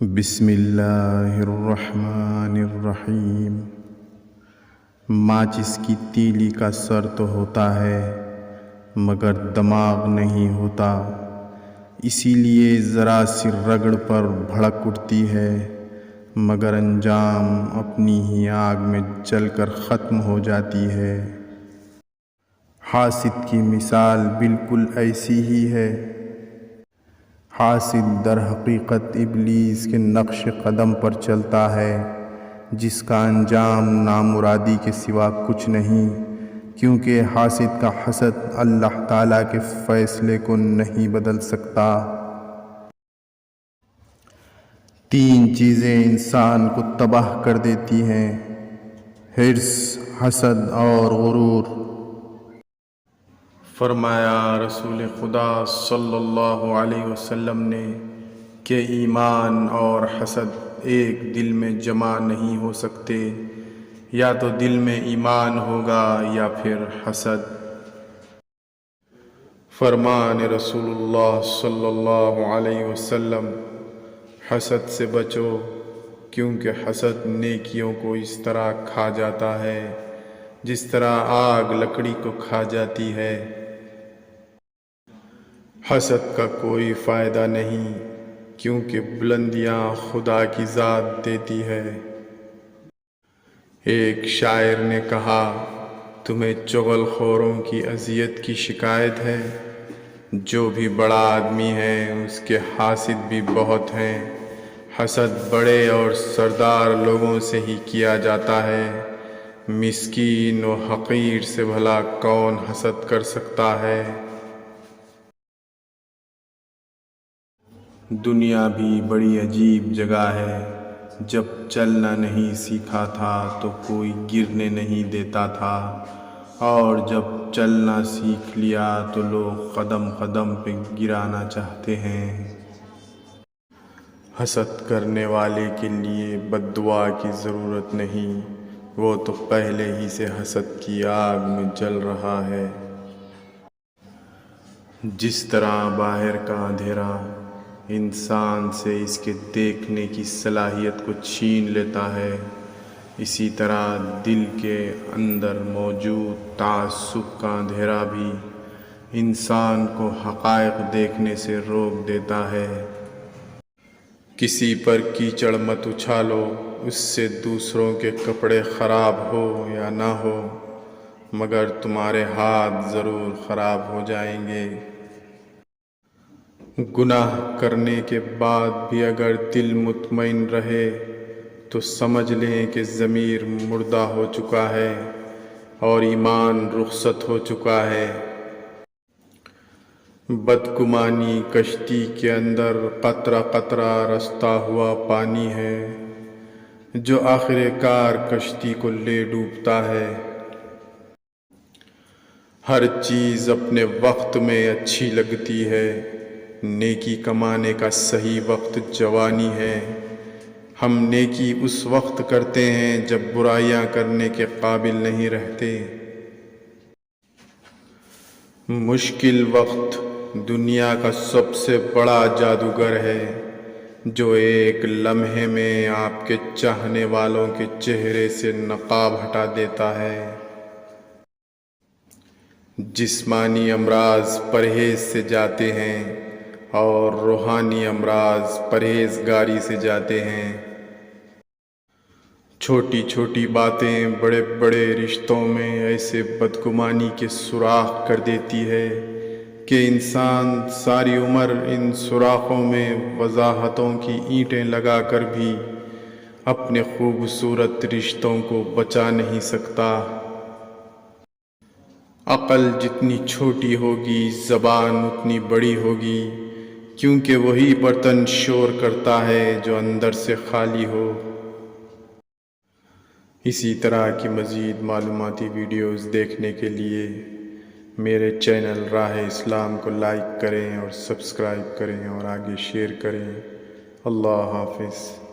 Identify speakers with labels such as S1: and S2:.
S1: بسم اللہ الرحمن الرحیم۔ ماچس کی تیلی کا سر تو ہوتا ہے مگر دماغ نہیں ہوتا، اسی لیے ذرا سی رگڑ پر بھڑک اٹھتی ہے مگر انجام اپنی ہی آگ میں جل کر ختم ہو جاتی ہے۔ حاسد کی مثال بالکل ایسی ہی ہے۔ حاسد در حقیقت ابلیس کے نقش قدم پر چلتا ہے، جس کا انجام نامرادی کے سوا کچھ نہیں، کیونکہ حاسد کا حسد اللہ تعالیٰ کے فیصلے کو نہیں بدل سکتا۔ تین چیزیں انسان کو تباہ کر دیتی ہیں: حرص، حسد اور غرور۔ فرمایا رسول خدا صلی اللہ علیہ وسلم نے کہ ایمان اور حسد ایک دل میں جمع نہیں ہو سکتے، یا تو دل میں ایمان ہوگا یا پھر حسد۔ فرمان رسول اللہ صلی اللہ علیہ وسلم: حسد سے بچو، کیونکہ حسد نیکیوں کو اس طرح کھا جاتا ہے جس طرح آگ لکڑی کو کھا جاتی ہے۔ حسد کا کوئی فائدہ نہیں، کیونکہ بلندیاں خدا کی ذات دیتی ہے۔ ایک شاعر نے کہا، تمہیں چغل خوروں کی اذیت کی شکایت ہے؟ جو بھی بڑا آدمی ہے اس کے حاسد بھی بہت ہیں۔ حسد بڑے اور سردار لوگوں سے ہی کیا جاتا ہے، مسکین و حقیر سے بھلا کون حسد کر سکتا ہے؟ دنیا بھی بڑی عجیب جگہ ہے۔ جب چلنا نہیں سیکھا تھا تو کوئی گرنے نہیں دیتا تھا، اور جب چلنا سیکھ لیا تو لوگ قدم قدم پہ گرانا چاہتے ہیں۔ حسد کرنے والے کے لیے بد دعا کی ضرورت نہیں، وہ تو پہلے ہی سے حسد کی آگ میں جل رہا ہے۔ جس طرح باہر کا اندھیرا انسان سے اس کے دیکھنے کی صلاحیت کو چھین لیتا ہے، اسی طرح دل کے اندر موجود تعصب کا اندھیرا بھی انسان کو حقائق دیکھنے سے روک دیتا ہے۔ کسی پر کیچڑ مت اچھالو، اس سے دوسروں کے کپڑے خراب ہو یا نہ ہو مگر تمہارے ہاتھ ضرور خراب ہو جائیں گے۔ گناہ کرنے کے بعد بھی اگر دل مطمئن رہے تو سمجھ لیں کہ ضمیر مردہ ہو چکا ہے اور ایمان رخصت ہو چکا ہے۔ بدگمانی کشتی کے اندر قطرہ قطرہ رستا ہوا پانی ہے، جو آخر کار کشتی کو لے ڈوبتا ہے۔ ہر چیز اپنے وقت میں اچھی لگتی ہے، نیکی کمانے کا صحیح وقت جوانی ہے۔ ہم نیکی اس وقت کرتے ہیں جب برائیاں کرنے کے قابل نہیں رہتے۔ مشکل وقت دنیا کا سب سے بڑا جادوگر ہے، جو ایک لمحے میں آپ کے چاہنے والوں کے چہرے سے نقاب ہٹا دیتا ہے۔ جسمانی امراض پرہیز سے جاتے ہیں اور روحانی امراض پرہیزگاری سے جاتے ہیں۔ چھوٹی چھوٹی باتیں بڑے بڑے رشتوں میں ایسے بدگمانی کے سوراخ کر دیتی ہے کہ انسان ساری عمر ان سوراخوں میں وضاحتوں کی اینٹیں لگا کر بھی اپنے خوبصورت رشتوں کو بچا نہیں سکتا۔ عقل جتنی چھوٹی ہوگی زبان اتنی بڑی ہوگی، کیونکہ وہی برتن شور کرتا ہے جو اندر سے خالی ہو۔ اسی طرح کی مزید معلوماتی ویڈیوز دیکھنے کے لیے میرے چینل راہ اسلام کو لائک کریں اور سبسکرائب کریں اور آگے شیئر کریں۔ اللہ حافظ۔